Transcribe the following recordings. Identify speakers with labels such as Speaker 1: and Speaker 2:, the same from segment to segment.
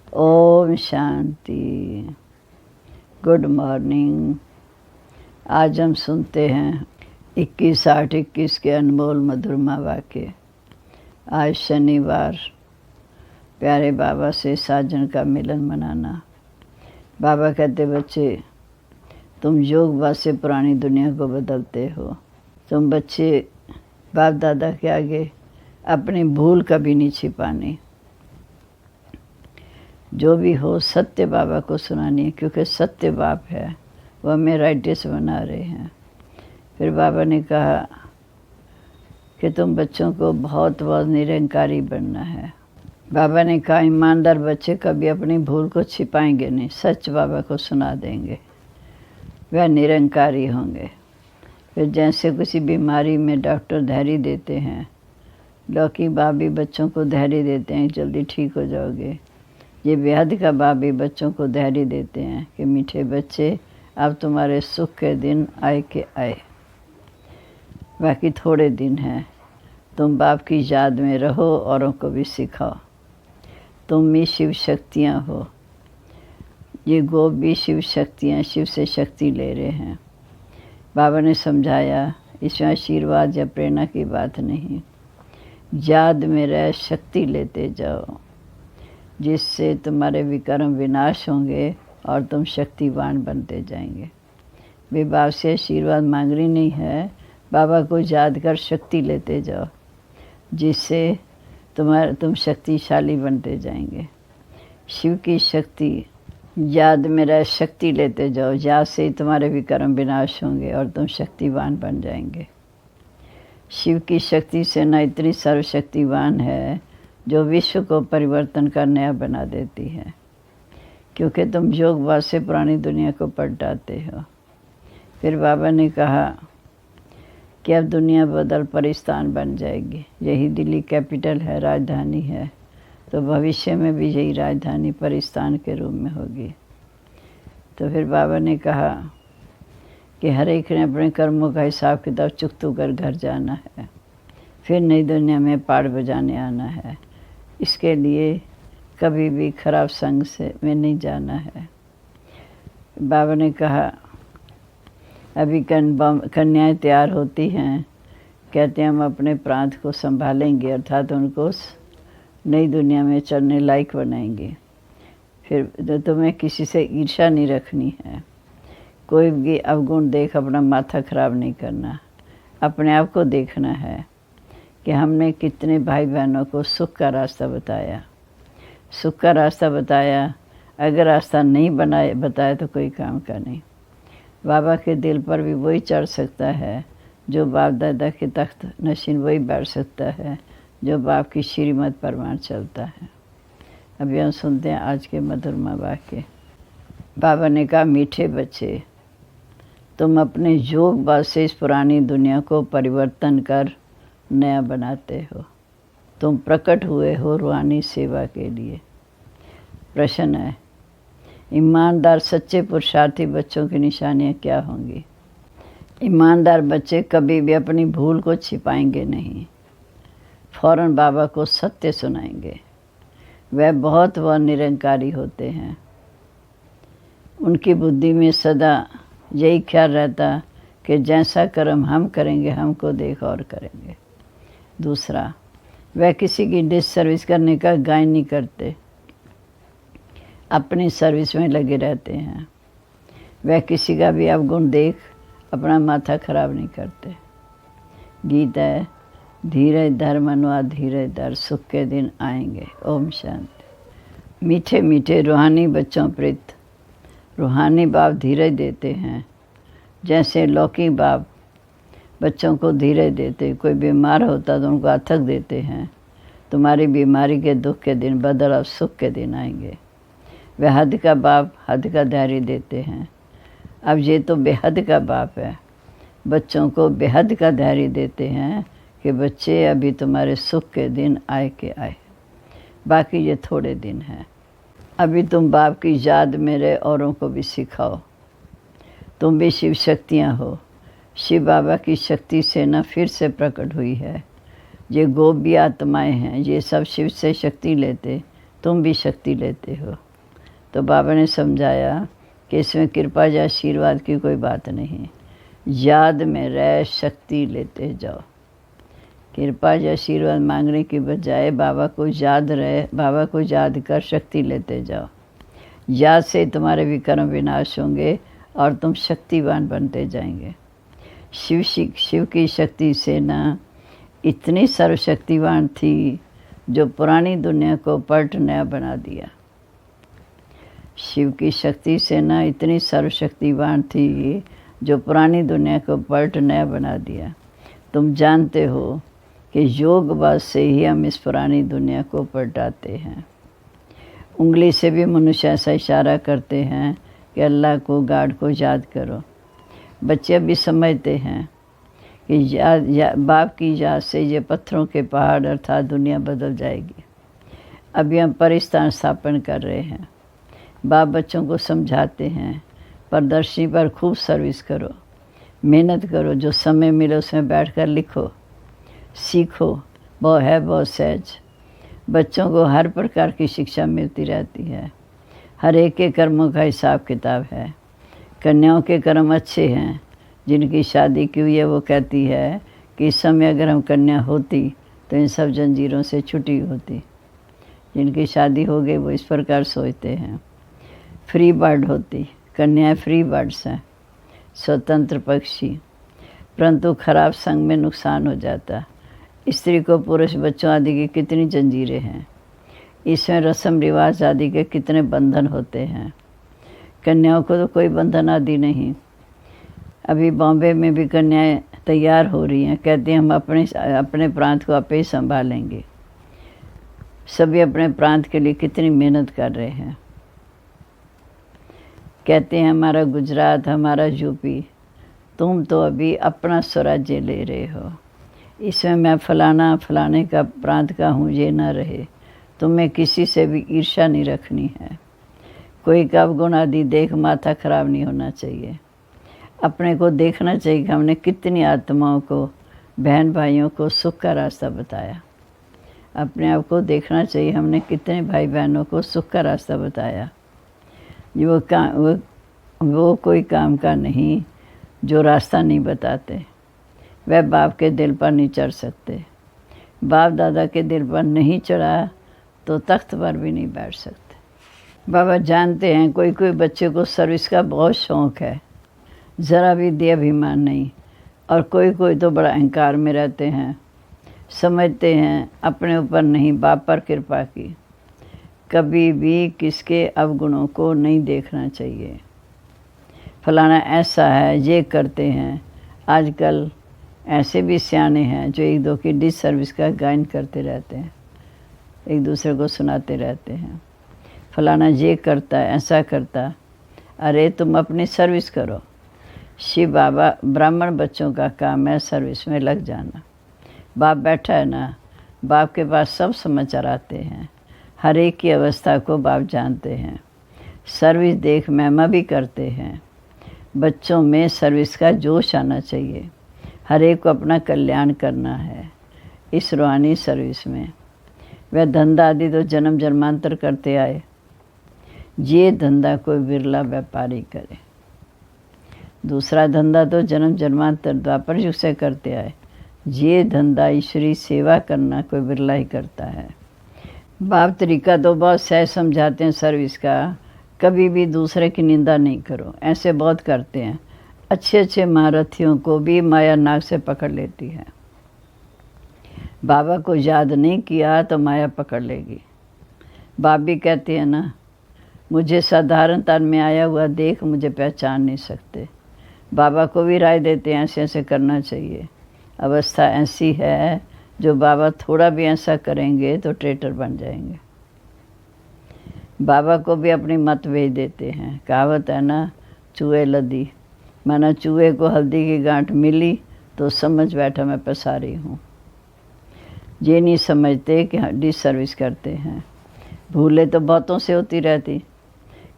Speaker 1: Om Shanti. Good morning. आज हम सुनते हैं 21/8/21 के अनमोल मधुरमा वाक्य। आज शनिवार, प्यारे बाबा से साजन का मिलन मनाना। बाबा कहते, बच्चे तुम योगवाद से पुरानी दुनिया को बदलते हो। तुम बच्चे बाप दादा के आगे अपनी भूल कभी नहीं छिपानी। जो भी हो सत्य बाबा को सुनानी है, क्योंकि सत्य बाप है, वो हमें राइटियस बना रहे हैं। फिर बाबा ने कहा कि तुम बच्चों को बहुत निरंकारी बनना है। बाबा ने कहा ईमानदार बच्चे कभी अपनी भूल को छिपाएंगे नहीं, सच बाबा को सुना देंगे, वह निरंकारी होंगे। फिर जैसे किसी बीमारी में डॉक्टर धैर्य देते हैं, लौकी बाप भी बच्चों को धैर्य देते हैं, जल्दी ठीक हो जाओगे। ये बेहद का बाप भी बच्चों को धैर्य देते हैं कि मीठे बच्चे, अब तुम्हारे सुख के दिन आए के आए, बाकी थोड़े दिन हैं। तुम बाप की याद में रहो, औरों को भी सिखाओ। तुम भी शिव शक्तियाँ हो। ये गोप भी शिव शक्तियाँ, शिव से शक्ति ले रहे हैं। बाबा ने समझाया, इसमें आशीर्वाद या प्रेरणा की बात नहीं, याद में रह शक्ति लेते जाओ, जिससे तुम्हारे विकर्म विनाश होंगे और तुम शक्तिवान बनते जाएंगे। वे बाप से आशीर्वाद मांगनी नहीं है, बाबा को याद कर शक्ति लेते जाओ, जिससे तुम शक्तिशाली बनते जाएंगे। शिव की शक्ति, याद में रह शक्ति लेते जाओ, याद से तुम्हारे विकर्म विनाश होंगे और तुम शक्तिवान बन जाएंगे। शिव की शक्ति से न इतनी सर्वशक्तिवान है जो विश्व को परिवर्तन का नया बना देती है, क्योंकि तुम योगवाद से पुरानी दुनिया को पलटाते हो। फिर बाबा ने कहा कि अब दुनिया बदल परिस्तान बन जाएगी। यही दिल्ली कैपिटल है, राजधानी है, तो भविष्य में भी यही राजधानी परिस्तान के रूप में होगी। तो फिर बाबा ने कहा कि हर एक ने अपने कर्मों का हिसाब किताब चुकतू कर घर जाना है, फिर नई दुनिया में पाठ बजाने आना है। इसके लिए कभी भी खराब संग में नहीं जाना है। बाबा ने कहा अभी कन्याएं तैयार होती हैं, कहते हैं हम अपने प्रांत को संभालेंगे, अर्थात उनको नई दुनिया में चलने लायक बनाएंगे। फिर तुम्हें किसी से ईर्ष्या नहीं रखनी है, कोई भी अवगुण देख अपना माथा खराब नहीं करना, अपने आप को देखना है कि हमने कितने भाई बहनों को सुख का रास्ता बताया। सुख का रास्ता बताया, अगर रास्ता नहीं बताया तो कोई काम का नहीं। बाबा के दिल पर भी वही चढ़ सकता है जो बाप दादा के तख्त नशीन, वही बैठ सकता है जो बाप की श्रीमत परमाण चलता है। अभी हम सुनते हैं आज के मधुरमा वाक्य। बाबा ने कहा मीठे बच्चे, तुम अपने योगवाद से इस पुरानी दुनिया को परिवर्तन कर नया बनाते हो। तुम प्रकट हुए हो रूहानी सेवा के लिए। प्रश्न है, ईमानदार सच्चे पुरुषार्थी बच्चों की निशानियाँ क्या होंगी? ईमानदार बच्चे कभी भी अपनी भूल को छिपाएंगे नहीं, फौरन बाबा को सत्य सुनाएंगे। वह बहुत निरंकारी होते हैं। उनकी बुद्धि में सदा यही ख्याल रहता कि जैसा कर्म हम करेंगे, हमको देख और करेंगे। दूसरा, वह किसी की डिससर्विस करने का गायन नहीं करते, अपनी सर्विस में लगे रहते हैं। वह किसी का भी अवगुण देख अपना माथा खराब नहीं करते। गीता है, धीरज धर मनुआ धीरज धर, सुख के दिन आएंगे। ओम शांति। मीठे मीठे रूहानी बच्चों प्रीत रूहानी बाप धीरज देते हैं, जैसे लौकी बाप बच्चों को धीरज देते। कोई बीमार होता तो उनको अथक देते हैं, तुम्हारी बीमारी के दुख के दिन बदल अब सुख के दिन आएंगे। वह हद का बाप हद का धैर्य देते हैं। अब ये तो बेहद का बाप है, बच्चों को बेहद का धैर्य देते हैं कि बच्चे अभी तुम्हारे सुख के दिन आए के आए, बाकी ये थोड़े दिन हैं। अभी तुम बाप की याद में रहे, औरों को भी सिखाओ। तुम भी शिव शक्तियाँ हो। शिव बाबा की शक्ति से न फिर से प्रकट हुई है। ये गोप भी आत्माएँ हैं, ये सब शिव से शक्ति लेते तुम भी शक्ति लेते हो। तो बाबा ने समझाया कि इसमें कृपा या आशीर्वाद की कोई बात नहीं, याद में रह शक्ति लेते जाओ। कृपा या आशीर्वाद मांगने की बजाय बाबा को याद कर शक्ति लेते जाओ। याद से तुम्हारे विकर्म विनाश होंगे और तुम शक्तिवान बनते जाएंगे। शिव की शक्ति से ना इतनी सर्वशक्तिवान थी जो पुरानी दुनिया को पलट नया बना दिया। शिव की शक्ति से ना इतनी सर्वशक्तिवान थी जो पुरानी दुनिया को पलट नया बना दिया। तुम जानते हो कि योग बल से ही हम इस पुरानी दुनिया को पलटाते हैं। उंगली से भी मनुष्य ऐसा इशारा करते हैं कि अल्लाह को, गॉड को याद करो। बच्चे अभी समझते हैं कि बाप की याद से ये पत्थरों के पहाड़ अर्थात दुनिया बदल जाएगी। अभी हम परिस्थान स्थापन कर रहे हैं। बाप बच्चों को समझाते हैं, प्रदर्शनी पर खूब सर्विस करो, मेहनत करो, जो समय मिले उसमें बैठकर लिखो, सीखो। बहुत सहज। बच्चों को हर प्रकार की शिक्षा मिलती रहती है। हर एक के कर्मों का हिसाब किताब है। कन्याओं के कर्म अच्छे हैं। जिनकी शादी की हुई है वो कहती है कि इस समय अगर हम कन्या होती तो इन सब जंजीरों से छुट्टी होती। जिनकी शादी हो गई वो इस प्रकार सोचते हैं। फ्री बर्ड होती, कन्याएं फ्री बर्ड्स हैं, स्वतंत्र पक्षी। परंतु खराब संग में नुकसान हो जाता। स्त्री को पुरुष, बच्चों आदि की कितनी जंजीरें हैं। इसमें रस्म रिवाज आदि के कितने बंधन होते हैं। कन्याओं को तो कोई बंधन आदि नहीं। अभी बॉम्बे में भी कन्याएं तैयार हो रही हैं, कहती हैं हम अपने प्रांत को आपे ही संभालेंगे। सभी अपने प्रांत के लिए कितनी मेहनत कर रहे हैं। कहते हैं हमारा गुजरात, हमारा यूपी। तुम तो अभी अपना स्वराज्य ले रहे हो। इसमें मैं फलाने का प्रांत का हूँ ये ना रहे। तुम्हें किसी से भी ईर्ष्या नहीं रखनी है। कोई का अवगुण आदि देख माथा खराब नहीं होना चाहिए। अपने को देखना चाहिए कि हमने कितनी आत्माओं को, बहन भाइयों को सुख का रास्ता बताया। अपने आप को देखना चाहिए हमने कितने भाई बहनों को सुख का रास्ता बताया। वो कोई काम का नहीं जो रास्ता नहीं बताते। वह बाप के दिल पर नहीं चढ़ सकते। बाप दादा के दिल पर नहीं चढ़ा तो तख्त पर भी नहीं बैठ सकते। बाबा जानते हैं कोई कोई बच्चे को सर्विस का बहुत शौक़ है, ज़रा भी दे अभिमान नहीं। और कोई कोई तो बड़ा अहंकार में रहते हैं, समझते हैं अपने ऊपर नहीं बाप पर कृपा की। कभी भी किसके अवगुणों को नहीं देखना चाहिए। फलाना ऐसा है, ये करते हैं। आजकल ऐसे भी सियाने हैं जो एक दो की डिस सर्विस का गायन करते रहते हैं, एक दूसरे को सुनाते रहते हैं। फलाना ये करता है, ऐसा करता। अरे तुम अपनी सर्विस करो। शिव बाबा, ब्राह्मण बच्चों का काम है सर्विस में लग जाना। बाप बैठा है ना, बाप के पास सब समाचार आते हैं। हर एक की अवस्था को बाप जानते हैं। सर्विस देख महिमा भी करते हैं। बच्चों में सर्विस का जोश आना चाहिए। हर एक को अपना कल्याण करना है इस रूहानी सर्विस में। वह धंधा आदि तो जन्म जन्मांतर करते आए। ये धंधा कोई बिरला व्यापारी करे। दूसरा धंधा तो जन्म जन्मांतर द्वापर युग से करते आए। ये धंधा ईश्वरी सेवा करना कोई बिरला ही करता है। बाप तरीका तो बहुत सहज समझाते हैं सर्विस का। कभी भी दूसरे की निंदा नहीं करो। ऐसे बहुत करते हैं। अच्छे अच्छे महारथियों को भी माया नाक से पकड़ लेती है। बाबा को याद नहीं किया तो माया पकड़ लेगी। बाप भी कहते हैं ना, मुझे साधारण तन में आया हुआ देख मुझे पहचान नहीं सकते। बाबा को भी राय देते हैं ऐसे ऐसे करना चाहिए। अवस्था ऐसी है जो बाबा थोड़ा भी ऐसा करेंगे तो ट्रेटर बन जाएंगे। बाबा को भी अपनी मत भेज देते हैं। कहावत है ना, चूहे लदी। माना चूहे को हल्दी की गांठ मिली तो समझ बैठा मैं पसारी हूँ। ये नहीं समझते कि डिस सर्विस करते हैं। भूले तो बहुतों से होती रहती।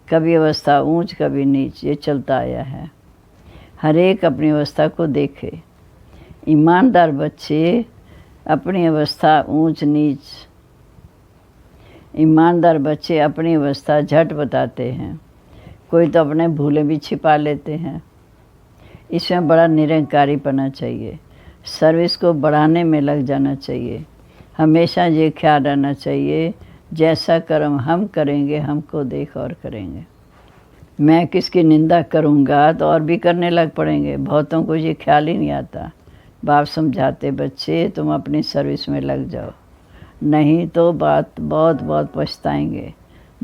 Speaker 1: कभी अवस्था ऊंच कभी नीच, ये चलता आया है। हर एक अपनी अवस्था को देखे। ईमानदार बच्चे अपनी अवस्था ऊंच नीच, ईमानदार बच्चे अपनी अवस्था झट बताते हैं, कोई तो अपने भूलें भी छिपा लेते हैं। इसमें बड़ा निरंकारीपना चाहिए, सर्विस को बढ़ाने में लग जाना चाहिए। हमेशा ये ख्याल रहना चाहिए, जैसा कर्म हम करेंगे हमको देख और करेंगे। मैं किसकी निंदा करूँगा तो और भी करने लग पड़ेंगे। बहुतों को ये ख्याल ही नहीं आता। बाप समझाते, बच्चे तुम अपनी सर्विस में लग जाओ, नहीं तो बहुत पछताएंगे।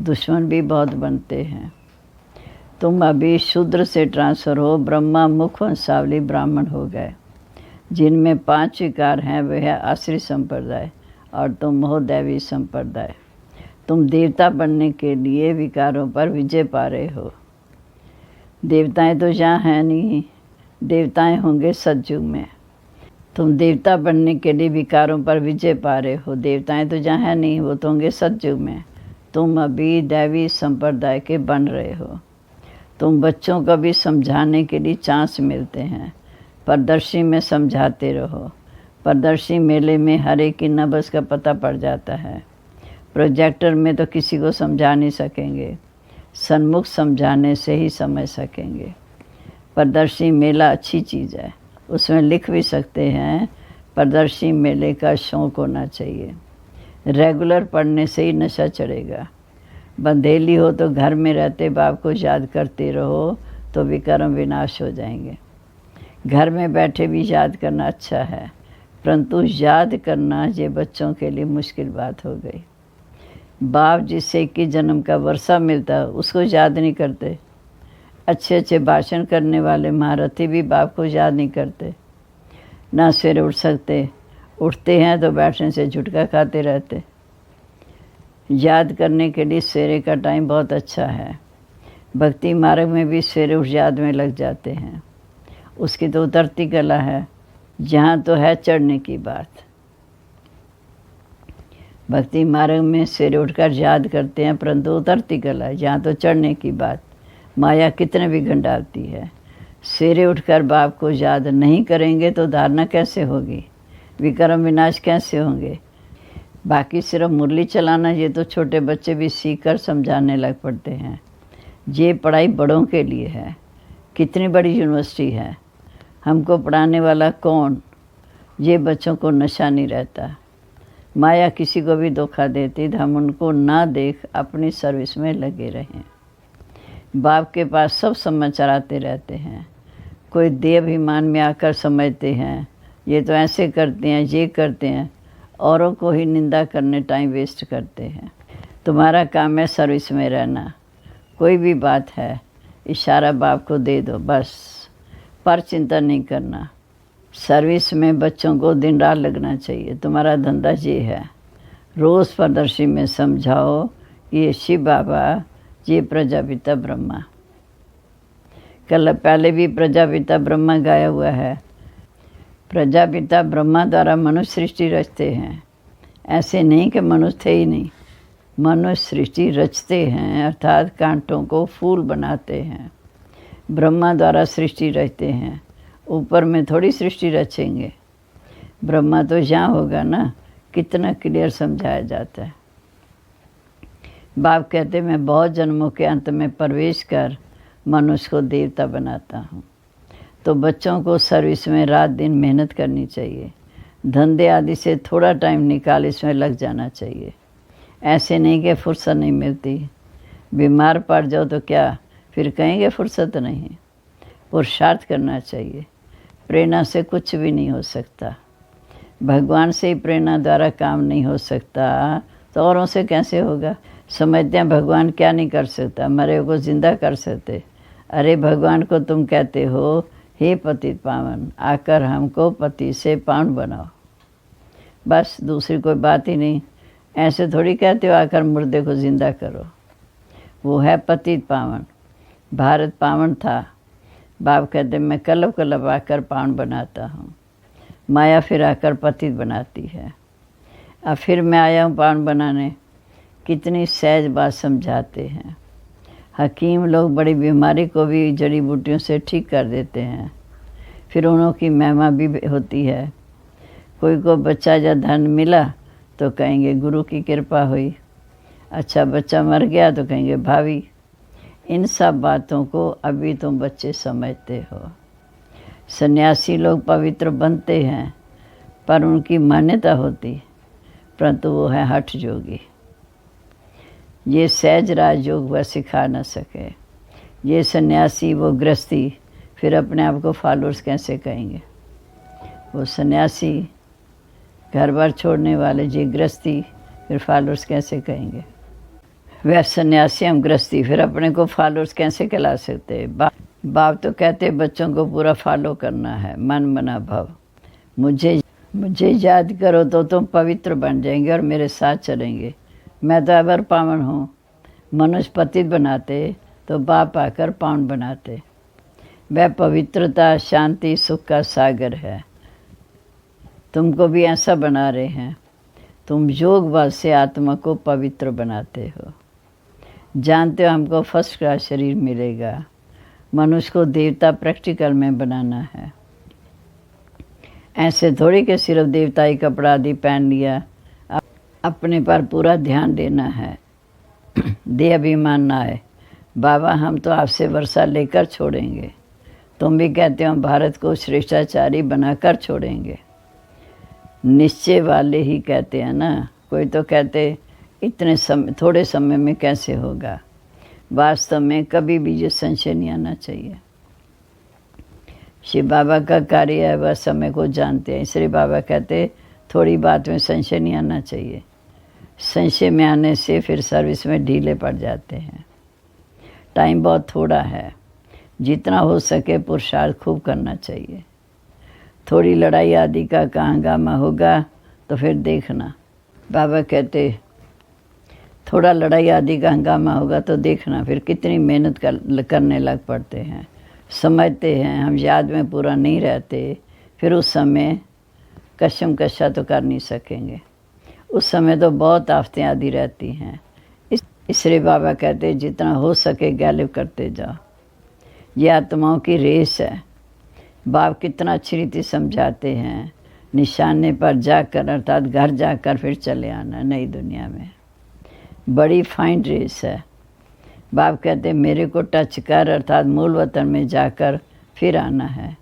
Speaker 1: दुश्मन भी बहुत बनते हैं। तुम अभी शूद्र से ट्रांसफ़र हो, ब्रह्मा मुख वंशावली ब्राह्मण हो गए। जिनमें 5 विकार हैं वे है आश्रित संप्रदाय और तुम मोहदैवी संप्रदाय। तुम देवता बनने के लिए विकारों पर विजय पा रहे हो। देवताएं तो यहाँ हैं नहीं, देवताएं होंगे सतयुग में। तुम देवता बनने के लिए विकारों पर विजय पा रहे हो। देवताएं तो जहाँ है नहीं, वो तो होंगे सतयुग में। तुम अभी दैवी संप्रदाय के बन रहे हो। तुम बच्चों को भी समझाने के लिए चांस मिलते हैं। प्रदर्शनी में समझाते रहो। प्रदर्शनी मेले में हर एक की नब्ज़ का पता पड़ जाता है। प्रोजेक्टर में तो किसी को समझा नहीं सकेंगे, सन्मुख समझाने से ही समझ सकेंगे। प्रदर्शनी मेला अच्छी चीज़ है, उसमें लिख भी सकते हैं। प्रदर्शनी मेले का शौक़ होना चाहिए। रेगुलर पढ़ने से ही नशा चढ़ेगा। बंधेली हो तो घर में रहते बाप को याद करते रहो तो विकर्म विनाश हो जाएंगे। घर में बैठे भी याद करना अच्छा है, परंतु याद करना ये बच्चों के लिए मुश्किल बात हो गई। बाप जिससे 21 जन्म का वर्षा मिलता उसको याद नहीं करते। अच्छे भाषण करने वाले महारथी भी बाप को याद नहीं करते। ना सवेरे उठ सकते, उठते हैं तो बैठने से झुटका खाते रहते। याद करने के लिए सवेरे का टाइम बहुत अच्छा है। भक्ति मार्ग में भी सवेरे उठ याद में लग जाते हैं। उसकी तो उतरती कला है, जहाँ तो है चढ़ने की बात। भक्ति मार्ग में सवेरे उठकर याद करते हैं, परंतु उतरती कला, जहाँ तो चढ़ने की बात। माया कितने विघ्न डालती है। सवेरे उठकर बाप को याद नहीं करेंगे तो धारणा कैसे होगी, विकर्म विनाश कैसे होंगे। बाकी सिर्फ मुरली चलाना ये तो छोटे बच्चे भी सीख कर समझाने लग पड़ते हैं। ये पढ़ाई बड़ों के लिए है। कितनी बड़ी यूनिवर्सिटी है, हमको पढ़ाने वाला कौन। ये बच्चों को नशा नहीं रहता। माया किसी को भी धोखा देती तो हम उनको ना देख अपनी सर्विस में लगे रहें। बाप के पास सब समाचार आते रहते हैं। कोई देह अभिमान में आकर समझते हैं ये तो ऐसे करते हैं, ये करते हैं, औरों को ही निंदा करने टाइम वेस्ट करते हैं। तुम्हारा काम है सर्विस में रहना। कोई भी बात है इशारा बाप को दे दो बस, पर चिंता नहीं करना। सर्विस में बच्चों को दिन रात लगना चाहिए। तुम्हारा धंधा ये है। रोज़ प्रदर्शनी में समझाओ ये शिव बाबा, ये प्रजापिता ब्रह्मा। कल पहले भी प्रजापिता ब्रह्मा गाया हुआ है। प्रजापिता ब्रह्मा द्वारा मनुष्य सृष्टि रचते हैं। ऐसे नहीं कि मनुष्य थे ही नहीं, मनुष्य सृष्टि रचते हैं, अर्थात कांटों को फूल बनाते हैं। ब्रह्मा द्वारा सृष्टि रचते हैं, ऊपर में थोड़ी सृष्टि रचेंगे। ब्रह्मा तो यहाँ होगा ना, कितना क्लियर समझाया जाता है। बाप कहते मैं बहुत जन्मों के अंत में प्रवेश कर मनुष्य को देवता बनाता हूँ। तो बच्चों को सर्विस में रात दिन मेहनत करनी चाहिए। धंधे आदि से थोड़ा टाइम निकाल इसमें लग जाना चाहिए। ऐसे नहीं कि फुर्सत नहीं मिलती। बीमार पड़ जाओ तो क्या फिर कहेंगे फुर्सत नहीं। पुरुषार्थ करना चाहिए। प्रेरणा से कुछ भी नहीं हो सकता। भगवान से ही प्रेरणा द्वारा काम नहीं हो सकता तो औरों से कैसे होगा। समझते हैं भगवान क्या नहीं कर सकता, मरे को जिंदा कर सकते। अरे भगवान को तुम कहते हो हे पतित पावन, आकर हमको पति से पावन बनाओ, बस दूसरी कोई बात ही नहीं। ऐसे थोड़ी कहते हो आकर मुर्दे को जिंदा करो। वो है पतित पावन। भारत पावन था। बाप कहते मैं कलब कलब आकर पावन बनाता हूँ। माया फिर आकर पतित बनाती है। अब फिर मैं आया हूँ पावन बनाने। कितनी सहज बात समझाते हैं। हकीम लोग बड़ी बीमारी को भी जड़ी बूटियों से ठीक कर देते हैं। फिर उन्हों की महिमा भी होती है। कोई को बच्चा या धन मिला तो कहेंगे गुरु की कृपा हुई। अच्छा बच्चा मर गया तो कहेंगे भावी। इन सब बातों को अभी तुम बच्चे समझते हो। सन्यासी लोग पवित्र बनते हैं पर उनकी मान्यता होती, परंतु वो है हठ योगी। ये सहज राजयोग वह सिखा न सके। ये सन्यासी वो गृहस्थी फिर अपने आप को फॉलोअर्स कैसे कहेंगे? वो सन्यासी घर बार छोड़ने वाले जी गृहस्थी फिर फॉलोअर्स कैसे कहेंगे? वह सन्यासी हम गृहस्थी फिर अपने को फॉलोअर्स कैसे कहला सकते? बाप तो कहते बच्चों को पूरा फॉलो करना है, मन मना भव। मुझे याद करो तो तुम पवित्र बन जाएंगे और मेरे साथ चलेंगे। मैं तो अबर पावन हूँ। मनुष्य पतित बनाते तो बाप आकर पावन बनाते। वह पवित्रता शांति सुख का सागर है। तुमको भी ऐसा बना रहे हैं। तुम योग बल से आत्मा को पवित्र बनाते हो। जानते हो हमको फर्स्ट क्लास शरीर मिलेगा। मनुष्य को देवता प्रैक्टिकल में बनाना है। ऐसे थोड़ी कि सिर्फ देवताई कपड़ा आदि पहन लिया। अपने पर पूरा ध्यान देना है। दे अभिमान ना आए। बाबा हम तो आपसे वर्षा लेकर छोड़ेंगे। तुम भी कहते हो भारत को श्रेष्ठाचारी बनाकर छोड़ेंगे। निश्चय वाले ही कहते हैं ना। कोई तो कहते इतने समय थोड़े समय में कैसे होगा। वास्तव में कभी भी ये संशय नहीं आना चाहिए। शिव बाबा का कार्य है, वह समय को जानते हैं। इसलिए बाबा कहते थोड़ी बात में संशय नहीं आना चाहिए। संशय में आने से फिर सर्विस में ढीले पड़ जाते हैं। टाइम बहुत थोड़ा है। जितना हो सके पुरुषार्थ खूब करना चाहिए। थोड़ी लड़ाई आदि का हंगामा होगा तो फिर देखना। बाबा कहते थोड़ा लड़ाई आदि का हंगामा होगा तो देखना फिर कितनी मेहनत करने लग पड़ते हैं। समझते हैं हम याद में पूरा नहीं रहते, फिर उस समय कशम कशा तो कर नहीं सकेंगे। उस समय तो बहुत आफतें आदि रहती हैं। इसलिए बाबा कहते जितना हो सके गैलिब करते जाओ। ये आत्माओं की रेस है। बाप कितना अच्छी रीति समझाते हैं। निशाने पर जाकर अर्थात घर जाकर फिर चले आना नई दुनिया में। बड़ी फाइन रेस है। बाप कहते मेरे को टच कर अर्थात मूल वतन में जाकर फिर आना है।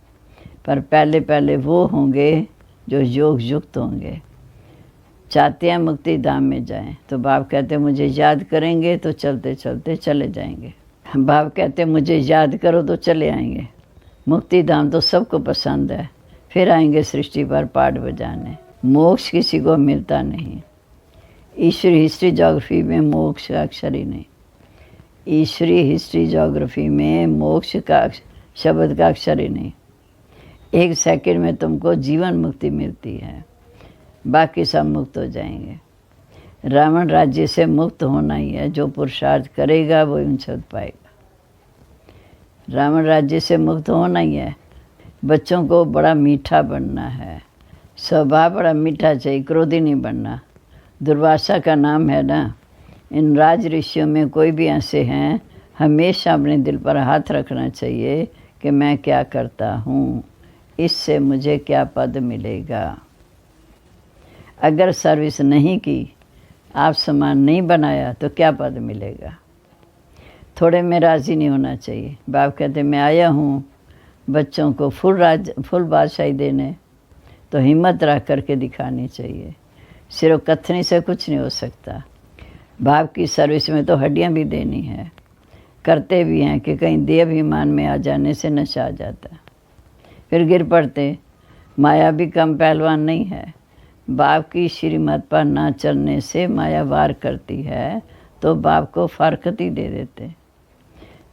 Speaker 1: पर पहले पहले वो होंगे जो योग युक्त होंगे। चाहते हैं मुक्ति धाम में जाएं तो बाप कहते मुझे याद करेंगे तो चलते चलते चले जाएंगे। बाप कहते मुझे याद करो तो चले आएंगे। मुक्ति धाम तो सबको पसंद है। फिर आएंगे सृष्टि पर पाठ बजाने। मोक्ष किसी को मिलता नहीं। ईश्वरी हिस्ट्री ज्योग्राफी में मोक्ष का अक्षर ही नहीं। ईश्वरी हिस्ट्री ज्योग्राफी में मोक्ष का शब्द का अक्षर ही नहीं। 1 सेकंड में तुमको जीवन मुक्ति मिलती है, बाकी सब मुक्त हो जाएंगे। रावण राज्य से मुक्त होना ही है। जो पुरुषार्थ करेगा वो उनसे पाएगा। रावण राज्य से मुक्त होना ही है। बच्चों को बड़ा मीठा बनना है। स्वभाव बड़ा मीठा चाहिए, क्रोधी नहीं बनना। दुर्वासा का नाम है ना। इन राज ऋषियों में कोई भी ऐसे हैं, हमेशा अपने दिल पर हाथ रखना चाहिए कि मैं क्या करता हूँ, इससे मुझे क्या पद मिलेगा। अगर सर्विस नहीं की, आप समान नहीं बनाया तो क्या पद मिलेगा। थोड़े में राज़ी नहीं होना चाहिए। बाप कहते मैं आया हूँ बच्चों को फुल बादशाही देने, तो हिम्मत रख करके दिखानी चाहिए। सिर्फ कथनी से कुछ नहीं हो सकता। बाप की सर्विस में तो हड्डियाँ भी देनी है। करते भी हैं कि कहीं देह अभिमान में आ जाने से नशा आ जाता, फिर गिर पड़ते। माया भी कम पहलवान नहीं है। बाप की श्रीमत पर ना चलने से माया वार करती है तो बाप को फारकती दे देते।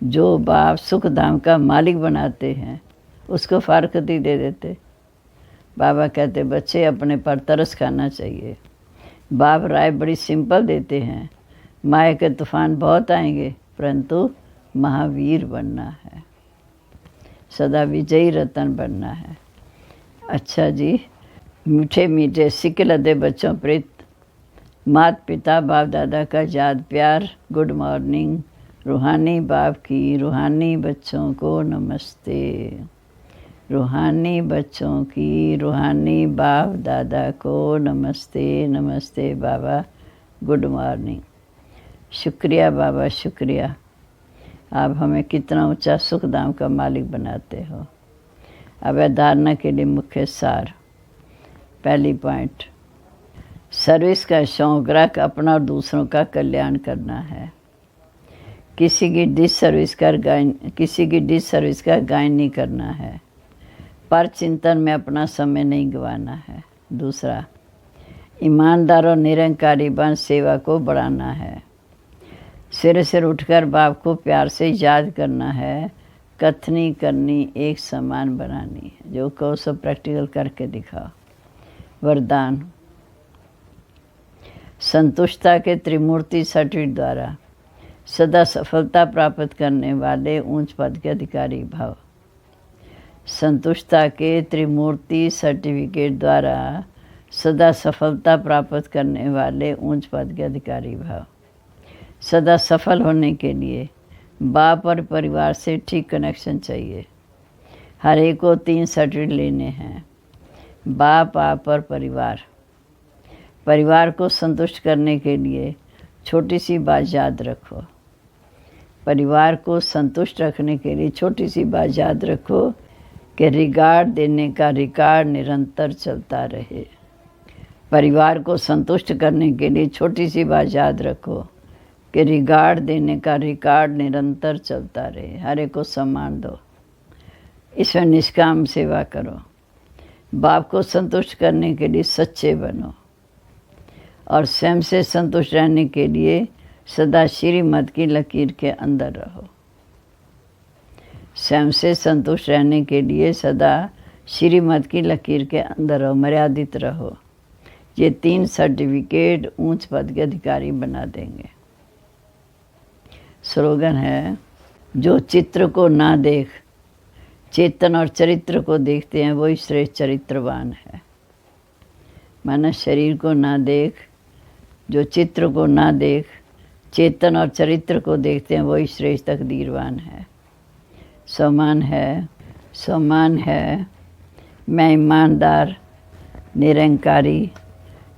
Speaker 1: जो बाप सुख धाम का मालिक बनाते हैं उसको फारकती दे देते। बाबा कहते बच्चे अपने पर तरस खाना चाहिए। बाप राय बड़ी सिंपल देते हैं। माया के तूफान बहुत आएंगे, परंतु महावीर बनना है, सदा विजयी रतन बनना है। अच्छा जी, मीठे मीठे सिक्के लदे बच्चों प्रीत, माता पिता बाप दादा का याद प्यार, गुड मॉर्निंग। रूहानी बाप की रूहानी बच्चों को नमस्ते। रूहानी बच्चों की रूहानी बाप दादा को नमस्ते। नमस्ते बाबा, गुड मॉर्निंग। शुक्रिया बाबा, शुक्रिया। आप हमें कितना ऊंचा सुख धाम का मालिक बनाते हो। अब धारणा के लिए मुख्य सार। पहली पॉइंट, सर्विस का शौक रख अपना और दूसरों का कल्याण करना है। किसी की डिसर्विस का गायन नहीं करना है, पर चिंतन में अपना समय नहीं गंवाना है। दूसरा, ईमानदार और निरंकारी बन सेवा को बढ़ाना है। सिर सिर उठकर बाप को प्यार से याद करना है। कथनी करनी एक समान बनानी है। जो कहो सब प्रैक्टिकल करके दिखाओ। वरदान, संतुष्टता के त्रिमूर्ति सर्टिफिकेट द्वारा सदा सफलता प्राप्त करने वाले उच्च पद के अधिकारी भव। संतुष्टता के त्रिमूर्ति सर्टिफिकेट द्वारा सदा सफलता प्राप्त करने वाले उच्च पद के अधिकारी भव। सदा सफल होने के लिए बाप और परिवार से ठीक कनेक्शन चाहिए। हर एक को 3 सर्टिफिकेट लेने हैं, बाप, आप और परिवार। परिवार को संतुष्ट करने के लिए छोटी सी बात याद रखो। परिवार को संतुष्ट रखने के लिए छोटी सी बात याद रखो कि रिगार्ड देने का रिकॉर्ड निरंतर चलता रहे। परिवार को संतुष्ट करने के लिए छोटी सी बात याद रखो कि रिगार्ड देने का रिकॉर्ड निरंतर चलता रहे। हर एक को सम्मान दो, इसमें निष्काम सेवा करो। बाप को संतुष्ट करने के लिए सच्चे बनो और स्वयं से संतुष्ट रहने के लिए सदा श्रीमत की लकीर के अंदर रहो। स्वयं से संतुष्ट रहने के लिए सदा श्रीमत की लकीर के अंदर रहो, मर्यादित रहो। ये 3 सर्टिफिकेट ऊंच पद के अधिकारी बना देंगे। स्लोगन है, जो चित्र को ना देख चेतन और चरित्र को देखते हैं वही श्रेष्ठ चरित्रवान है। माना शरीर को ना देख, जो चित्र को ना देख चेतन और चरित्र को देखते हैं वही श्रेष्ठ तकदीरवान है। सम्मान है मैं ईमानदार, निरंकारी,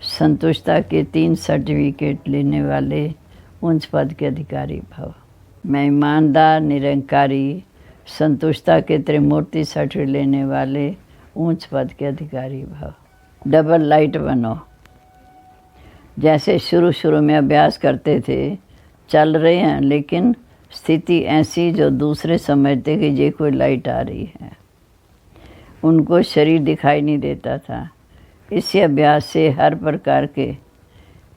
Speaker 1: संतुष्टता के 3 सर्टिफिकेट लेने वाले उच्च पद के अधिकारी भव। मैं ईमानदार, निरंकारी, संतुष्टता के त्रिमूर्ति सर्टिफिकेट लेने वाले उच्च पद के अधिकारी भव। डबल लाइट बनो। जैसे शुरू में अभ्यास करते थे, चल रहे हैं, लेकिन स्थिति ऐसी जो दूसरे समझते कि ये कोई लाइट आ रही है। उनको शरीर दिखाई नहीं देता था। इसी अभ्यास से हर प्रकार के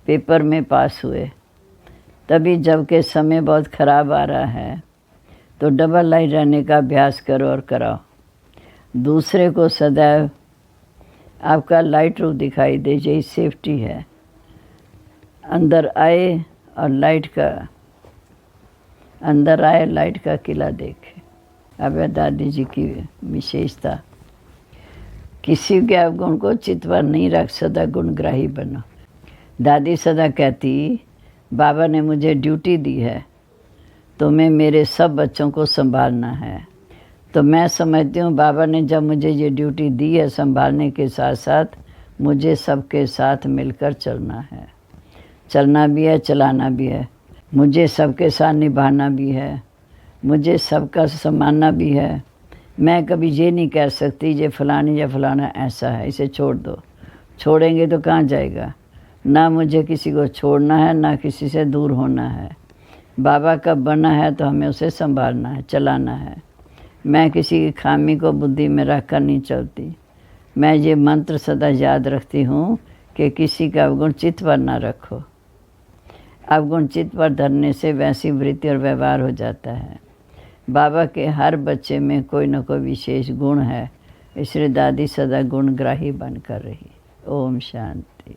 Speaker 1: पेपर में पास हुए। तभी जबकि समय बहुत ख़राब आ रहा है तो डबल लाइट रहने का अभ्यास करो और कराओ। दूसरे को सदैव आपका लाइट रूप दिखाई दे, यही सेफ्टी है। अंदर आए लाइट का किला देखे। अब दादी जी की विशेषता, किसी के अवगुण को चित्त पर नहीं रख, सदा गुणग्राही बनो। दादी सदा कहती, बाबा ने मुझे ड्यूटी दी है, तुम्हें मेरे सब बच्चों को संभालना है। तो मैं समझती हूँ बाबा ने जब मुझे ये ड्यूटी दी है, संभालने के साथ साथ मुझे सबके साथ मिलकर चलना है। चलना भी है, चलाना भी है। मुझे सबके साथ निभाना भी है, मुझे सबका संभालना भी है। मैं कभी ये नहीं कह सकती ये फलानी या फलाना ऐसा है, इसे छोड़ दो। छोड़ेंगे तो कहाँ जाएगा। ना मुझे किसी को छोड़ना है, ना किसी से दूर होना है। बाबा का बना है तो हमें उसे संभालना है, चलाना है। मैं किसी की खामी को बुद्धि में रख कर नहीं चलती। मैं ये मंत्र सदा याद रखती हूँ कि किसी का अवगुण चित्त पर ना रखो। अवगुण चित्त पर धरने से वैसी वृत्ति और व्यवहार हो जाता है। बाबा के हर बच्चे में कोई न कोई विशेष गुण है, इसलिए दादी सदा गुणग्राही बनकर रही। ओम शांति।